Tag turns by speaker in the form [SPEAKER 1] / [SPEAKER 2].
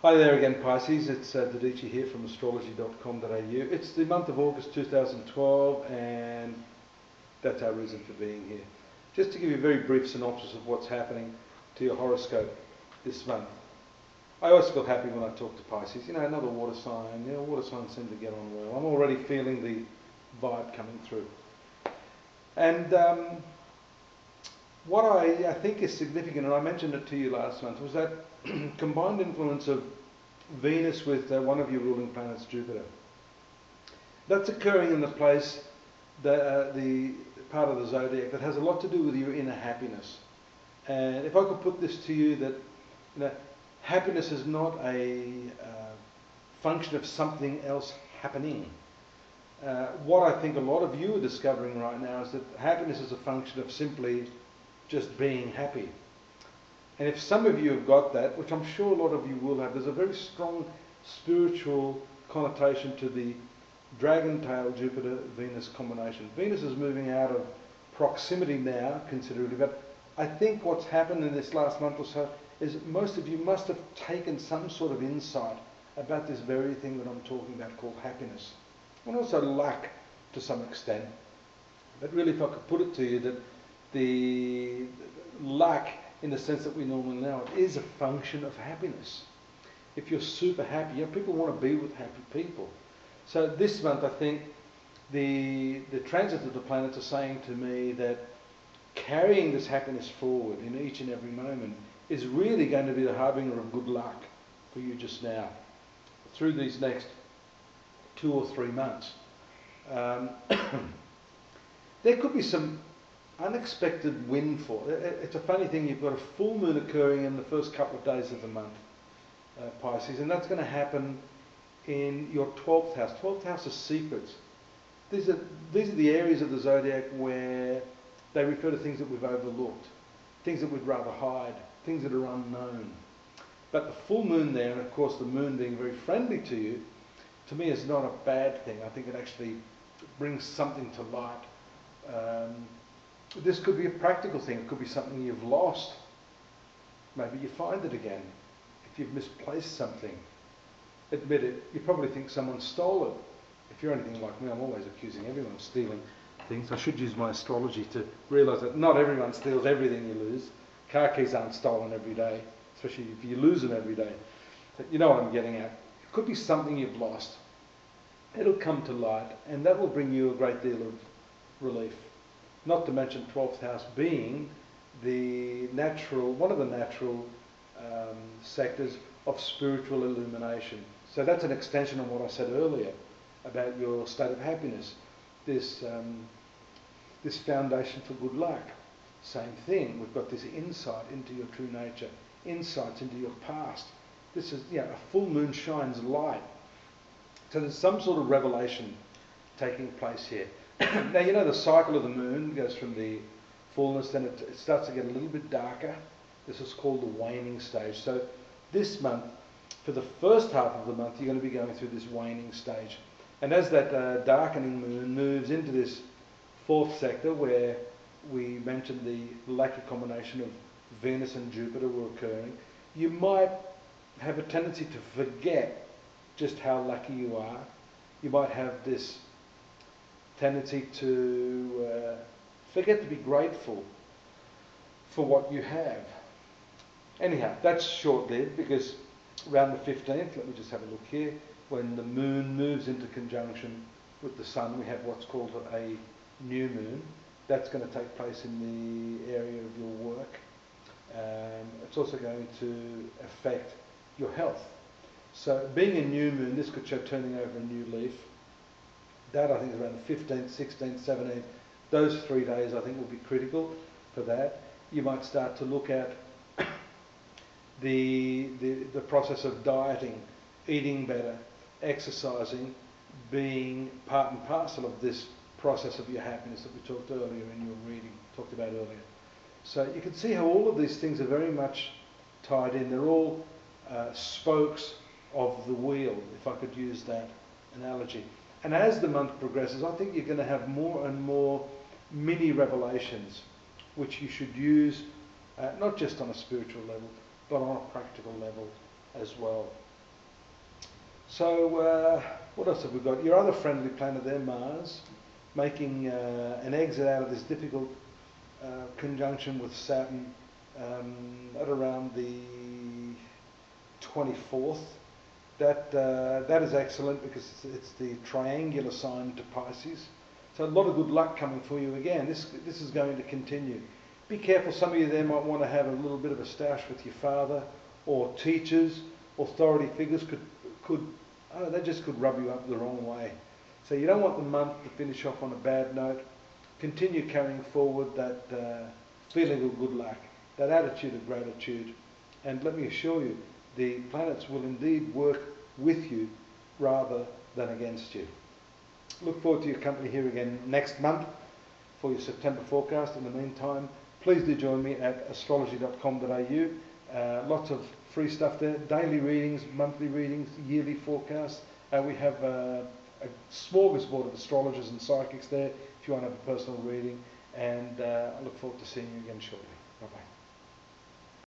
[SPEAKER 1] Hi there again, Pisces. It's Dadhichi here from astrology.com.au. It's the month of August 2012, and that's our reason for being here. Just to give you a very brief synopsis of what's happening to your horoscope this month. I always feel happy when I talk to Pisces. You know, another water sign. You know, water signs seem to get on well. I'm already feeling the vibe coming through. And what I think is significant, and I mentioned it to you last month, was that combined influence of Venus with one of your ruling planets, Jupiter. That's occurring in the place, the part of the zodiac that has a lot to do with your inner happiness. And if I could put this to you, that happiness is not a function of something else happening. What I think a lot of you are discovering right now is that happiness is a function of simply just being happy. And if some of you have got that, which I'm sure a lot of you will have, there's a very strong spiritual connotation to the dragon tail Jupiter-Venus combination. Venus is moving out of proximity now considerably, but I think what's happened in this last month or so is most of you must have taken some sort of insight about this very thing that I'm talking about called happiness. And also luck to some extent. But really, if I could put it to you, that the luck, in the sense that we normally know it, is a function of happiness. If you're super happy, people want to be with happy people. So this month, I think the transits of the planets are saying to me that carrying this happiness forward in each and every moment is really going to be the harbinger of good luck for you just now, through these next 2 or 3 months. There could be some unexpected windfall. It's a funny thing, you've got a full moon occurring in the first couple of days of the month, Pisces, and that's going to happen in your 12th house. 12th house is secrets. These are the areas of the zodiac where they refer to things that we've overlooked, things that we'd rather hide, things that are unknown. But the full moon there, and of course the moon being very friendly to you, to me is not a bad thing. I think it actually brings something to light. This could be a practical thing. It could be something you've lost. Maybe you find it again. If you've misplaced something, admit it. You probably think someone stole it. If you're anything like me, I'm always accusing everyone of stealing things. I should use my astrology to realise that not everyone steals everything you lose. Car keys aren't stolen every day, especially if you lose them every day. But you know what I'm getting at. It could be something you've lost. It'll come to light, and that will bring you a great deal of relief. Not to mention 12th house being one of the natural sectors of spiritual illumination. So that's an extension of what I said earlier about your state of happiness. This foundation for good luck. Same thing. We've got this insight into your true nature, insights into your past. This is, a full moon shines light. So there's some sort of revelation taking place here. Now, you know the cycle of the moon goes from the fullness, then it starts to get a little bit darker. This is called the waning stage. So this month, for the first half of the month, you're going to be going through this waning stage. And as that darkening moon moves into this 4th sector, where we mentioned the lucky combination of Venus and Jupiter were occurring, you might have a tendency to forget just how lucky you are. You might have this tendency to forget to be grateful for what you have. Anyhow, that's short-lived, because around the 15th, let me just have a look here, when the moon moves into conjunction with the sun, we have what's called a new moon. That's going to take place in the area of your work. It's also going to affect your health. So being a new moon, this could show turning over a new leaf. That, I think, is around the 15th, 16th, 17th. Those 3 days, I think, will be critical for that. You might start to look at the process of dieting, eating better, exercising, being part and parcel of this process of your happiness that we talked earlier in your reading, talked about earlier. So you can see how all of these things are very much tied in. They're all spokes of the wheel, if I could use that analogy. And as the month progresses, I think you're going to have more and more mini revelations, which you should use not just on a spiritual level, but on a practical level as well. So what else have we got? Your other friendly planet there, Mars, making an exit out of this difficult conjunction with Saturn at around the 24th. That is excellent because it's the triangular sign to Pisces. So a lot of good luck coming for you again. This is going to continue. Be careful, some of you there might want to have a little bit of a stoush with your father, or teachers, authority figures they just could rub you up the wrong way. So you don't want the month to finish off on a bad note. Continue carrying forward that feeling of good luck, that attitude of gratitude. And let me assure you, the planets will indeed work with you rather than against you. Look forward to your company here again next month for your September forecast. In the meantime, please do join me at astrology.com.au. Lots of free stuff there, daily readings, monthly readings, yearly forecasts. We have a smorgasbord of astrologers and psychics there if you want to have a personal reading. And I look forward to seeing you again shortly. Bye-bye.